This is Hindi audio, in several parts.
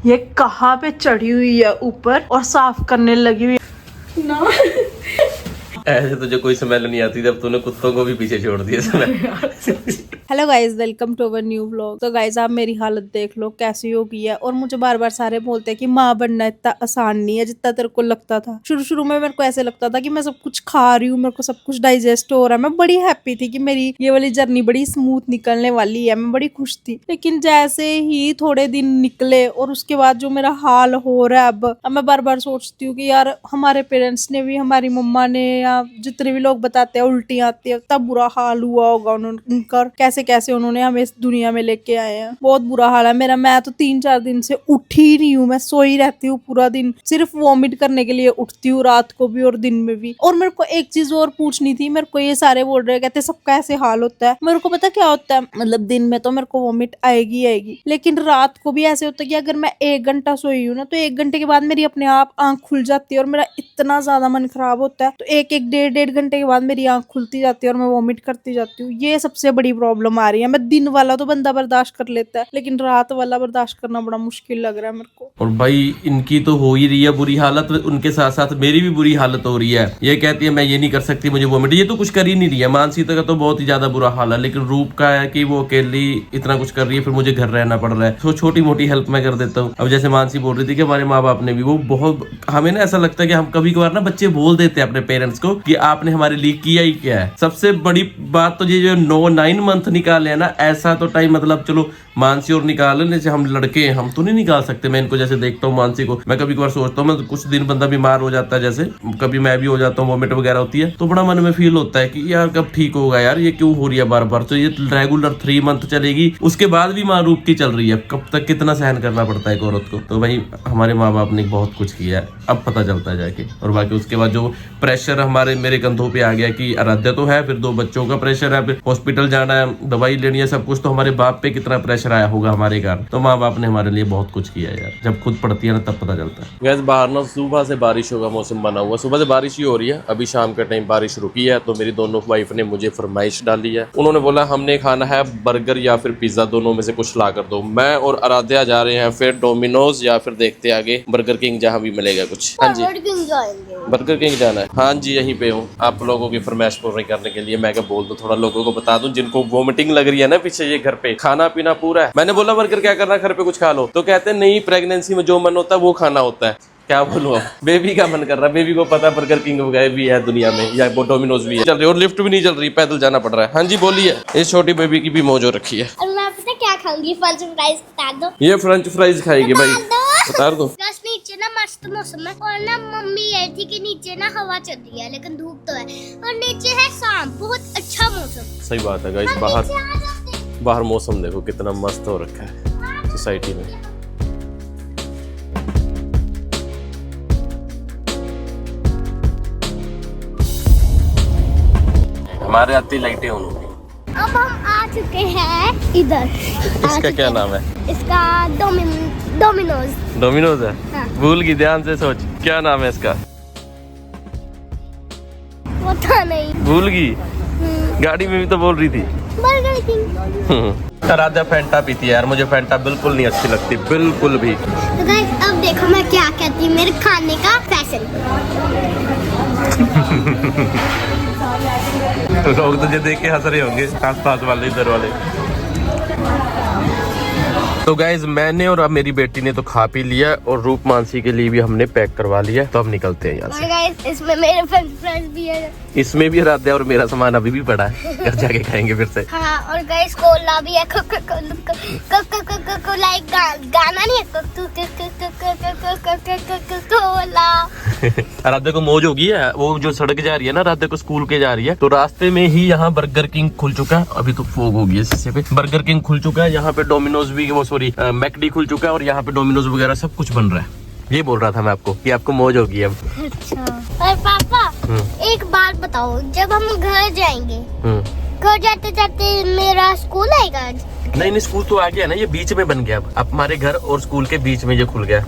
ये कहाँ पे चढ़ी हुई है ऊपर और साफ करने लगी हुई है ना। ऐसे तुझे कोई स्मेल नहीं आती जब तूने कुत्तों को भी पीछे छोड़ दिया smell. Hello guys, welcome to our new vlog. तो गाइज आप मेरी हालत देख लो कैसी हो गई है। और मुझे बार बार सारे बोलते हैं कि माँ बनना इतना आसान नहीं है जितना तेरे को लगता था। शुरू शुरू में मेरे को ऐसे लगता था कि मैं सब कुछ खा रही हूँ, मेरे को सब कुछ डाइजेस्ट हो रहा है, मैं बड़ी हैप्पी थी कि मेरी ये वाली जर्नी बड़ी स्मूथ निकलने वाली है, मैं बड़ी खुश थी। लेकिन जैसे ही थोड़े दिन निकले और उसके बाद जो मेरा हाल हो रहा है अब मैं बार बार सोचती हूँ कि यार हमारे पेरेंट्स ने भी, हमारी मम्मा ने, या जितने भी लोग बताते हैं उल्टी आती है, तब बुरा हाल हुआ होगा उनका। कैसे कैसे उन्होंने हमें इस दुनिया में लेके आए हैं। बहुत बुरा हाल है मेरा। मैं तो 3-4 दिन से उठी ही नहीं हूँ, मैं सोई रहती हूँ पूरा दिन, सिर्फ वॉमिट करने के लिए उठती हूँ, रात को भी और दिन में भी। और मेरे को एक चीज और पूछनी थी। मेरे को ये सारे बोल रहे कहते सबका ऐसे हाल होता है, मेरे को पता क्या होता है, मतलब दिन में तो मेरे को वॉमिट आएगी आएगी, लेकिन रात को भी ऐसे होता है कि अगर मैं 1 घंटा सोई हूँ ना तो 1 घंटे के बाद मेरी अपने आप आंख खुल जाती है और मेरा इतना ज्यादा मन खराब होता है। तो 1-1, 1.5 घंटे के बाद मेरी आंख खुलती जाती है और मैं वॉमिट करती जाती हूँ। ये सबसे बड़ी प्रॉब्लम आ रही है। मैं दिन वाला तो बंदा बर्दाश्त कर लेता है, लेकिन रात वाला बर्दाश्त करना बड़ा मुश्किल लग रहा है मेरे को। और भाई इनकी तो हो ही रही है बुरी हालत, उनके साथ साथ मेरी भी बुरी हालत हो रही है। ये कहती है मैं ये नहीं कर सकती, मुझे वोमिट, ये तो कुछ कर ही नहीं रही है। मानसीता का तो बहुत ही ज्यादा बुरा हाल है, लेकिन रूप का है कि वो अकेली इतना कुछ कर रही है, फिर मुझे घर रहना पड़ रहा है। तो छोटी मोटी हेल्प मैं कर देता हूँ। अब जैसे मानसी बोल रही थी कि हमारे माँ बाप ने भी, वो बहुत, हमें ना ऐसा लगता है कि हम कभी कभार ना बच्चे बोल देते हैं अपने पेरेंट्स को कि आपने हमारे लिए किया ही क्या है। सबसे बड़ी बात तो ये जो 9 मंथ निकाले है ना, ऐसा तो टाइम, मतलब चलो मानसी और निकाले, जैसे हम लड़के हैं हम तो नहीं निकाल सकते। मैं इनको जैसे देखता हूँ मानसी को, मैं कभी कभार सोचता हूँ, मैं कुछ दिन बंदा बीमार हो जाता है, जैसे कभी मैं भी हो जाता हूँ, वोमिट वगैरह होती है, तो बड़ा मन में फील होता है कि यार कब ठीक होगा, यार ये क्यों हो रही है बार बार। तो ये रेगुलर 3 मंथ चलेगी, उसके बाद भी माँ रूप की चल रही है। कब तक कितना सहन करना पड़ता है एक औरत को। तो भाई हमारे माँ बाप ने बहुत कुछ किया है, अब पता चलता है जाके। और बाकी उसके बाद जो प्रेशर मेरे कंधों पे आ गया कि आराध्या तो है, फिर 2 बच्चों का प्रेशर है, फिर हॉस्पिटल जाना है, दवाई लेनी है, सब कुछ। तो हमारे बाप पे कितना प्रेशर आया होगा हमारे घर। तो माँ बाप ने हमारे लिए बहुत कुछ किया यार। जब खुद पड़ती है ना तब पता चलता है। गैस बाहर ना सुबह से बारिश होगा मौसम बना हुआ, सुबह से बारिश ही हो रही है। अभी शाम के टाइम बारिश रुकी है, तो मेरी दोनों वाइफ ने मुझे फरमाइश डाली है। उन्होंने बोला हमने खाना है बर्गर या फिर पिज्जा, दोनों में से कुछ ला कर दो। मैं और आराध्या जा रहे हैं फिर डोमिनोज या फिर देखते आगे बर्गर किंग, जहाँ भी मिलेगा कुछ। हाँ जी बर्गर किंग जाना है। हाँ जी यहीं पे हूँ आप लोगों की फरमाइश पूरी करने के लिए। मैं क्या बोल दूं, थोड़ा लोगों को बता दूं जिनको वोमिटिंग लग रही है ना पीछे, ये घर पे खाना पीना पूरा है। मैंने बोला बर्गर क्या करना, घर पे कुछ खा लो, तो कहते हैं नहीं प्रेगनेंसी में जो मन होता है वो खाना होता है। क्या बोलूं अब, बेबी का मन कर रहा है। बेबी को पता बर्गर किंग वगैरह भी है दुनिया में, या वो डोमिनोज भी है चल रही, और लिफ्ट भी नहीं चल रही, पैदल जाना पड़ रहा है। हाँ जी बोलिए। इस छोटी बेबी की भी मौज हो रखी है। और मैं पता क्या खाऊंगी, फ्रेंच फ्राइज बता दो। ये फ्रेंच फ्राइज खाएगी भाई, बता दो। बस नीचे ना मस्त मौसम है, और ना मम्मी ये थी कि नीचे ना हवा चल रही है लेकिन धूप तो है, और नीचे है शाम, बहुत अच्छा मौसम। सही बात है गाइस। बाहर मौसम देखो कितना मस्त हो रखा है सोसाइटी में। हमारे आती लाइटें ऑन हो गई। अब हम आ चुके हैं इधर। इसका क्या नाम है? इसका डोमिनोज। डोमिनोज है? हाँ। भूल गई, ध्यान से सोच क्या नाम है इसका। पता नहीं, भूल गई। गाड़ी में भी तो बोल रही थी बर्गर किंग। आराध्या फैंटा पीती है यार, मुझे फैंटा बिल्कुल नहीं अच्छी लगती, बिल्कुल भी। तो गाइस अब देखो मैं क्या कहती हूँ, मेरे खाने का फैशन। लोग तुझे देख के हंस रहे होंगे, आस पास वाले, इधर वाले। तो गाइज मैंने और अब मेरी बेटी ने तो खा पी लिया, और रूप मानसी के लिए भी हमने पैक करवा लिया। तो अब निकलते हैं यहाँ से। और गाइस इसमें मेरे फ्रेंच फ्राइज भी है, इसमें भी आराध्या और मेरा सामान अभी भी पड़ा है, घर जाके खाएंगे फिर से। हाँ। और गाइस कोला भी है, लाइक गाना नहीं है, कोला। आराध्या को मौज होगी है, वो जो सड़क जा रही है ना, आराध्या को स्कूल के जा रही है, तो रास्ते में ही यहाँ बर्गर किंग खुल चुका है। अभी तो फोग होगी है शीशे पे। बर्गर किंग खुल चुका है, यहाँ पे डोमिनोज भी, वो सॉरी मैकडी खुल चुका है, और यहाँ पे डोमिनोज वगैरह सब कुछ बन रहा है। ये बोल रहा था मैं आपको कि आपको मौज होगी अब। अच्छा। और पापा एक बात बताओ, जब हम घर जाएंगे, घर जाते जाते मेरा स्कूल आएगा आज? नहीं स्कूल तो आ गया ना, ये बीच में बन गया। अब हमारे घर और स्कूल के बीच में ये खुल गया।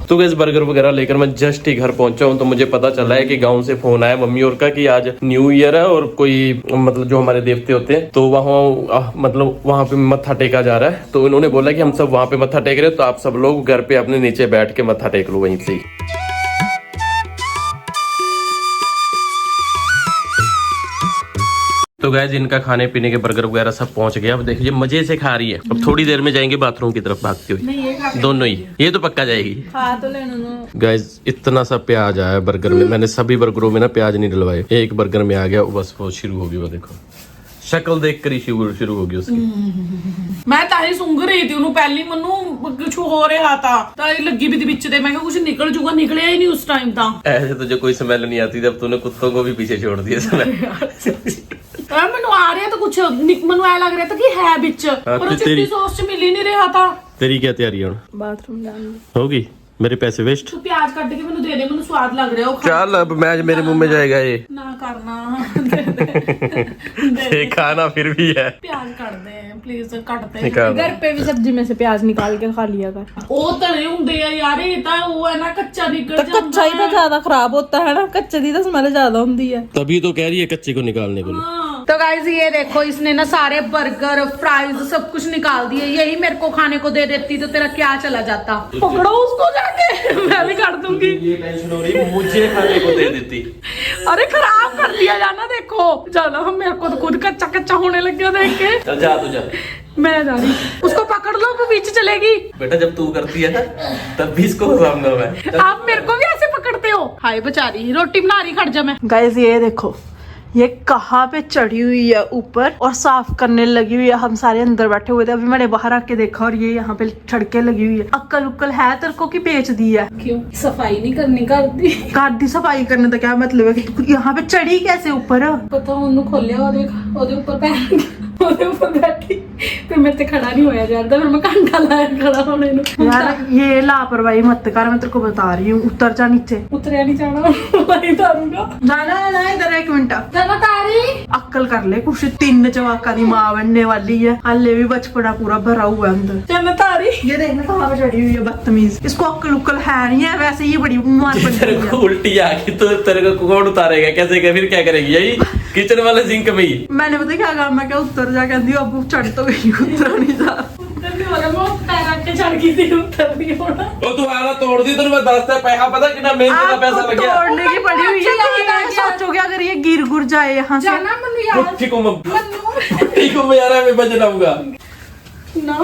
तो गैस बर्गर वगैरह लेकर मैं जस्ट ही घर पहुंचा हूँ, तो मुझे पता चला है कि गाँव से फोन आया मम्मी और का कि आज न्यू ईयर है और कोई मतलब जो हमारे देवते होते हैं तो वहाँ मतलब वहाँ पे मत्था टेका जा रहा है। तो उन्होंने बोला कि हम सब वहाँ पे मत्था टेक रहे हैं, तो आप सब लोग घर पे अपने नीचे बैठ के मत्था टेक लो वहीं से ही। तो गाइस इनका खाने पीने के बर्गर वगैरह सब पहुंच गया। अब देखिए मजे से खा रही है। अब थोड़ी देर में जाएंगे बाथरूम की तरफ भागती हुई, दोनों ही। ये तो पक्का जाएगी। तो लेना गाइस इतना सा प्याज आया बर्गर में, मैंने सभी बर्गरों में ना प्याज नहीं डलवाए, एक बर्गर में आ गया बस वो शुरू होगी। वो देखो शक्ल देख कर ही शुरू होगी उसकी। मैं ताही सूंघ रही थी ਉਹਨੂੰ ਪਹਿਲੀ ਮੈਨੂੰ ਕੁਝ ਹੋ ਰਿਹਾ था ताही ਲੱਗੀ भी थी ਵਿੱਚ ਦੇ मैं क्या कुछ निकल जूगा, निकलिया ही नहीं उस टाइम था। ऐसे तुझे कोई स्मेल नहीं आती जब तूने कुत्तों को भी पीछे छोड़ दिया स्मेल। ਮੈਨੂੰ आ रहा था कुछ, ਮੈਨੂੰ ऐ लग रहा था कि है ਵਿੱਚ, पर चिट्टी सॉस च मिल ही नहीं रहा था। तेरी क्या तैयारी है? बाथरूम जाने होगी, मेरे पैसे वेस्ट। तू प्याज काट के ਮੈਨੂੰ ਦੇ ਦੇ, ਮੈਨੂੰ स्वाद लग रहा है। चल अब मैच मेरे मुंह में जाएगा ये ना करना ये खाना फिर भी है। प्याज काट दे प्लीज, काट दे। निकाल घर पे भी सब्जी में से प्याज निकाल के खा लिया कर। ਉਹ ਤਲੇ ਹੁੰਦੇ ਆ ਯਾਰ, ਇਹ ਤਾਂ ਉਹ ਹੈ ਨਾ ਕੱਚਾ ਨਿਕਲ तो ਜਾਂਦਾ कच्चा ही तो ज्यादा खराब होता है ना, कच्चे दी तो स्मेल ज्यादा होती है। तभी तो कह रही है कच्चे को निकालने को। तो गाइस ये देखो इसने ना सारे बर्गर फ्राइज सब कुछ निकाल दिए, यही मेरे को खाने को दे देती तो तेरा क्या चला जाता। पकड़ो उसको जाके, मैं भी कर दूंगी। ये टेंशन हो रही, मुझे खाने को दे देती। अरे खराब कर दिया जाना, देखो जाना हम, मेरे को तो खुद कच्चा कच्चा होने लग गया देख के। चल जा तू जा। मैं जा रही, उसको पकड़ लो वो बीच चलेगी। बेटा जब तू करती है ना तब भी इसको सामने मैं। आप मेरे को भी ऐसे पकड़ते हो। हाय बेचारी रोटी बना रही, खड़ जा। मैं गाइस ये देखो ये कहाँ पे चढ़ी हुई है ऊपर और साफ करने लगी हुई है। हम सारे अंदर बैठे हुए थे, अभी मैंने बाहर आके देखा और ये यहाँ पे छड़के लगी हुई है। अक्कल उक्कल है तेरे को कि बेच दी है? क्यों सफाई नहीं करनी करती? घर दी सफाई करने का क्या मतलब है कि यहाँ पे चढ़ी कैसे ऊपर? पता ਉਹਨੂੰ ਖੋਲਿਆ ਉਹਦੇ ਉੱਪਰ ਪੈਰ ਉਹਦੇ ਉੱਪਰ ਬੈਠੀ ਤੇ ਮੇਰੇ ਤੇ ਖੜਾ ਨਹੀਂ ਹੋਇਆ ਜਾਂਦਾ, ਫਿਰ ਮੈਂ ਘੰਟਾ ਲਾਇਆ ਖੜਾ ਹੋਣੇ ਨੂੰ। यार ये लापरवाही मत कर, मैं तेरे को बता रही हूँ। उतर जा नीचे। उतरिया नहीं जाना, वही तारूंगा। जाना है इधर एक मिनट। जाना तारी अक्कल कर ले कुछ, 3 जवाका दी माँ बनने वाली है, हाले भी बचपना पूरा भरा हुआ है अंदर। जाना तारी। ये देखना कहाँ पे चढ़ी हुई है बदतमीज। इसको अक्कल उक्कल है नहीं है, वैसे ही बड़ी बीमार बन तेरे गई को है। उल्टी आ गई तो तेरे को कौन उतारेगा? कैसे क्या फिर क्या करेगी? यही किचन वाले सिंक में ही। मैंने पता क्या कहा, मैं क्या उतर जा, कहती हूँ अब चढ़ तो गई, उतर नहीं जा। उतरने वाला मैं पैर आके चढ़ गई थी, उतर नहीं होना। वो तू आला तोड़ दी तो मैं दसता पैसा पता कितना मेहनत का पैसा आपको लग गया। तोड़ने की पड़ी हुई है, अच्छा, तो सोचोगे अगर ये गिर गुर जाए यहाँ से। जाना मनु यार, मुट्ठी को मैं यार मैं बजनाऊंगा ना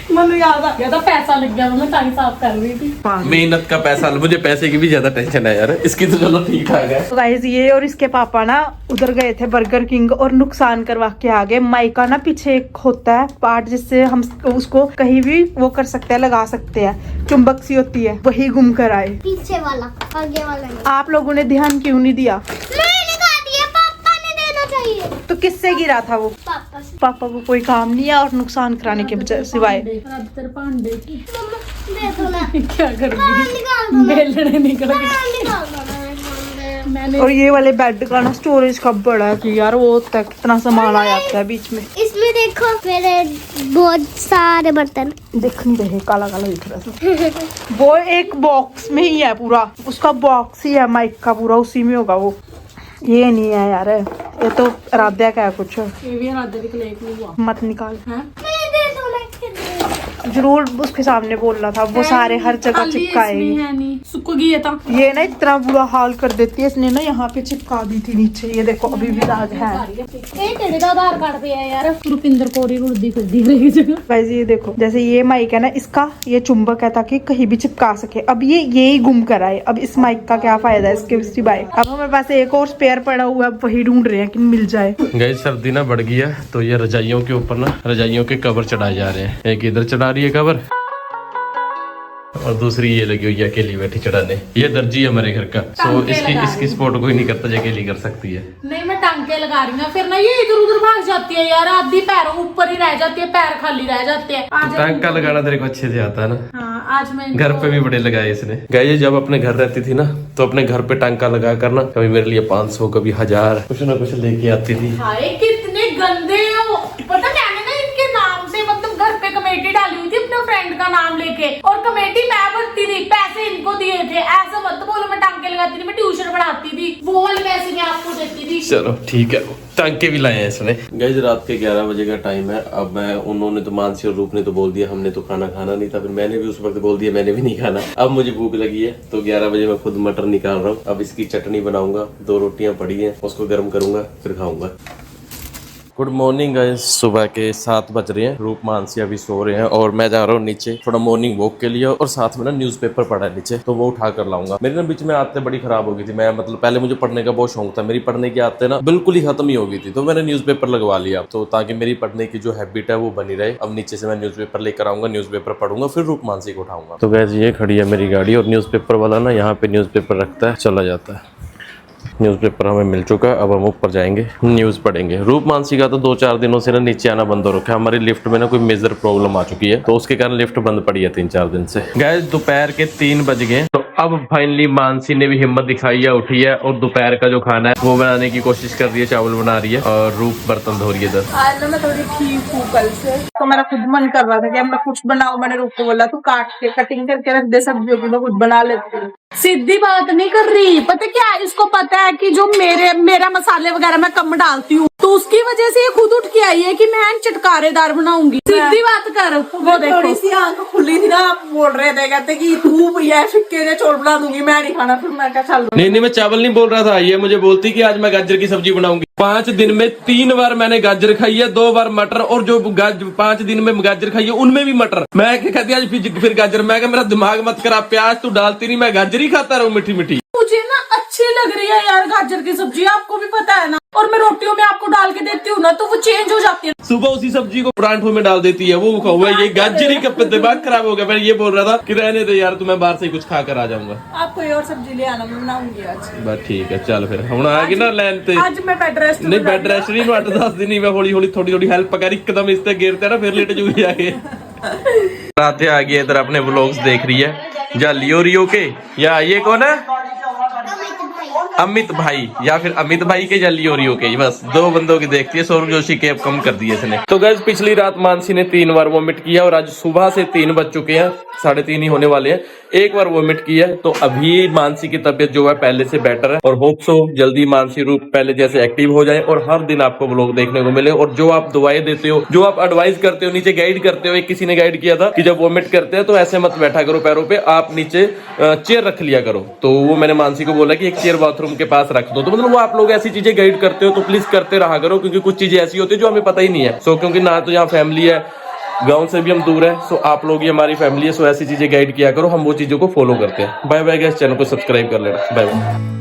मनु याद आ गया था, पैसा लग गया, मैं ताई साफ कर रही थी। मेहनत का पैसा। मुझे पैसे की भी ज्यादा टेंशन है यार, इसकी तो चलो ठीक ठाक है। तो गाइस ये और इसके पापा ना उधर गए थे बर्गर किंग और नुकसान करवा के आ गए। माइक का ना पीछे एक होता है पार्ट जिससे हम उसको कहीं भी वो कर सकते हैं, लगा सकते हैं, चुंबक सी होती है, वही गुम कर आए। पीछे वाला, आगे वाला नहीं। आप लोगों ने ध्यान क्यों नहीं दिया? मैंने कहा दिया, पापा ने देना चाहिए। तो किससे गिरा था वो? पापा से। पापा को कोई काम नहीं है और नुकसान कराने के बजाय सिवाय। तेरे भांडे की मम्मा दे दो ना। क्या कर निकाल दो ना। बेलने निकल गए। निकाल दो ना मेरे भांडे। मैंने और ये वाले बेड का ना स्टोरेज कब बड़ा है कि यार वो तक कितना सामान आ जाता है बीच में। इसमें देखो मेरे बहुत सारे बर्तन। दिख नहीं रहे, काला काला दिख रहा है। वो एक बॉक्स में ही है पूरा, उसका बॉक्स ही है माइक का पूरा, उसी में होगा वो। ये नहीं है यार, ये तो राध्या का है कुछ। ये भी राधे की क्लेक में हुआ मत निकाल। है। नहीं दे दो ना, दे दो। जरूर उसके सामने बोलना था, वो सारे हर जगह चिपकाएगी। है नहीं सुख गई था। ये ना इतना बुरा हाल कर देती है, इसने ना यहाँ पे चिपका दी थी नीचे। ये देखो अभी भी दाग है। ਇਹ ਕਿਹੜੇ ਦਾ ਆਧਾਰ ਕਾਰਡ ਪਿਆ ਯਾਰ? ਰੁਪਿੰਦਰ ਕੌਰ ਹੀ ਰੁਲਦੀ ਫਿਰਦੀ ਰਹੀ जगह। गाइस ये देखो, जैसे ये माइक है ना, इसका ये चुंबक है ताकि कहीं भी चिपका सके। अब ये ही गुम कराए, अब इस माइक का क्या फायदा है इसके सिवाय? अब हमारे पास एक और स्पेयर पड़ा हुआ है, वही ढूंढ रहे हैं कि मिल जाए। गई सर्दी ना बढ़ गई है तो ये रजाइयों के ऊपर ना रजाइयों के कवर चढ़ाए जा रहे हैं। एक इधर चढ़ा रही है कवर और दूसरी ये लगी हुई है अकेली बैठी चढ़ाने। ये दर्जी है हमारे घर का, तो इसकी सपोर्ट कोई नहीं करता, जो अकेली कर सकती है। नहीं मैं टांके लगा रही हूँ, फिर ना ये इधर उधर भाग जाती है यार, आधी पैरों ऊपर ही रह जाती है, पैर खाली रह जाते हैं। आज टांका लगाना तेरे को अच्छे से आता है ना? हाँ आज मैं घर पे भी बड़े लगाए इसने। गाय जब अपने घर रहती थी ना तो अपने घर पे टांका लगा कर ना कभी मेरे लिए 500 कभी 1000 कुछ ना कुछ लेके आती थी। हाय कितने गंदे हो, पता क्या है ना, इनके नाम से मतलब घर पे कमेटी डाली हुई थी अपने फ्रेंड का नाम लेके, के, और कमेटी मैं भरती थी, पैसे इनको दिए थे। ऐसा मत बोलो मैं टांके लगाती थी, मैं ट्यूशन पढ़ाती थी, वो वाले पैसे मैं आपको देती थी। चलो ठीक है, टांके भी लाए हैं इसने। गाइस रात के 11 बजे का टाइम है। अब मैं उन्होंने तो मानसी और रूप ने तो बोल दिया हमने तो खाना खाना नहीं था, फिर मैंने भी उस वक्त बोल दिया मैंने भी नहीं खाना। अब मुझे भूख लगी है तो 11 बजे मैं खुद मटर निकाल रहा हूँ। अब इसकी चटनी बनाऊंगा, 2 रोटियां पड़ी हैं उसको गर्म करूंगा फिर खाऊंगा। गुड मॉर्निंग गाइस, सुबह के 7 बज रहे हैं। रूप मानसी अभी सो रहे हैं और मैं जा रहा हूँ नीचे थोड़ा मॉर्निंग वॉक के लिए, और साथ में ना न्यूज़पेपर पड़ा है नीचे तो वो उठा कर लाऊंगा। मेरी ना बीच में आदतें बड़ी खराब हो गई थी। मैं मतलब पहले मुझे पढ़ने का बहुत शौक था, मेरी पढ़ने की आदतें ना बिल्कुल ही खत्म ही हो गई थी, तो मैंने न्यूज़पेपर लगवा लिया तो ताकि मेरी पढ़ने की जो हैबिट है वो बनी रहे। अब नीचे से मैं न्यूज़पेपर लेकर आऊंगा, न्यूज़पेपर पढ़ूंगा, फिर रूप मानसी को उठाऊंगा। तो गाइस ये खड़ी है मेरी गाड़ी और न्यूज़पेपर वाला ना यहाँ पे न्यूज़पेपर रखता है, चला जाता है। न्यूज़पेपर हमें मिल चुका है, अब हम ऊपर जाएंगे न्यूज़ पढ़ेंगे। रूप मानसी का तो 2-4 दिनों से ना नीचे आना बंद हो रखा है। हमारी लिफ्ट में ना कोई मेजर प्रॉब्लम आ चुकी है तो उसके कारण लिफ्ट बंद पड़ी है 3-4 दिन से। गाइस दोपहर के 3 बज गए तो अब फाइनली मानसी ने भी हिम्मत दिखाई है, उठी है और दोपहर का जो खाना है वो बनाने की कोशिश कर रही है। चावल बना रही है और रूप बर्तन धो रही है इधर। आज ना मैं थोड़ी ठीक हूँ कल से, तो मेरा खुद मन कर रहा था कि अब मैं कुछ बनाऊं। मैंने रूप को बोला तू कटिंग करके रख दे सब्जियों की, मैं कुछ बना लेती हूँ। सीधी बात नहीं कर रही, पता क्या है, इसको पता है कि जो मेरा मसाले वगैरह मैं कम डालती हूँ तो उसकी वजह से ये खुद उठ के आई है कि मैं चटकारेदार बनाऊंगी। सीधी बात कर, वो देखो थोड़ी सी आंख खुली थी ना, आप बोल रहे थे कहते कि तू ये फिक्के ने चौल बना दूंगी, मैं नहीं खाना। फिर मैं क्या चल नहीं मैं चावल नहीं बोल रहा था, ये मुझे बोलती कि आज मैं गाजर की सब्जी बनाऊंगी। 5 दिन में 3 बार मैंने गाजर खाई है, 2 बार मटर, और जो 5 दिन में गाजर खाई है उनमें भी मटर। मैं क्या कहती आज फिर गाजर, मैं क्या मेरा दिमाग मत करा, प्याज तू डालती नहीं, मैं गाजर ही खाता रहूं मीठी मीठी। मुझे ना अच्छी लग रही है यार गाजर की सब्जी, आपको भी पता है ना, और मैं रोटियों में आपको डाल के देती हूँ ना तो वो चेंज हो जाती है। सुबह उसी सब्जी को परांठों में डाल देती है, वो हुआ ये गाजर ही का दिमाग खराब हो गया। मैं ये बोल रहा था कि रहने दे यार, तुम्हें बाहर से कुछ खा कर आ जाऊंगा। आप कोई और सब्जी ले आना, मैं बनाऊंगी आज। बस ठीक है, चल फिर हम आ गए ना लैन ते। आज मैं बेड रेस्ट नहीं बेड रेस्ट नहीं, 8-10 दिन ही मैं हौली हौली थोड़ी हेल्प कर एकदम इस ते गिरते ना फिर लेट जुगी आगे। रातें आ गई इधर अपने व्लॉग्स देख रही है, या लियो रियो के, या ये कौन है अमित भाई, या फिर अमित भाई के या लियो रियो के, बस 2 बंदों की देखती है। सौरभ जोशी के अब कम कर दिए इसने। तो गाइस पिछली रात मानसी ने 3 बार वोमिट किया और आज सुबह से 3 बज चुके हैं, 3:30 ही होने वाले हैं। 1 बार वोमिट किया है, तो अभी मानसी की तबीयत जो है पहले से बेटर है और होप सो जल्दी मानसी रूप पहले जैसे एक्टिव हो जाए और हर दिन आपको व्लॉग देखने को मिले। और जो आप दवाएं देते हो, जो आप एडवाइस करते हो, नीचे गाइड करते हो, एक किसी ने गाइड किया था कि जब वोमिट करते हैं तो ऐसे मत बैठा करो पैरों पे, आप नीचे चेयर रख लिया करो। तो वो मैंने मानसी को बोला कि एक चेयर बाथरूम के पास रख दो। तो मतलब वो आप लोग ऐसी चीजें गाइड करते हो तो प्लीज करते रहा करो, क्योंकि कुछ चीजें ऐसी होती है जो हमें पता ही नहीं है। सो क्योंकि ना तो यहाँ फैमिली है, गांव से भी हम दूर है, सो आप लोग ही हमारी फैमिली है, सो ऐसी चीजें गाइड किया करो, हम वो चीजों को फॉलो करते हैं। बाय बाय गाइस, चैनल को सब्सक्राइब कर लेना, बाय बाय।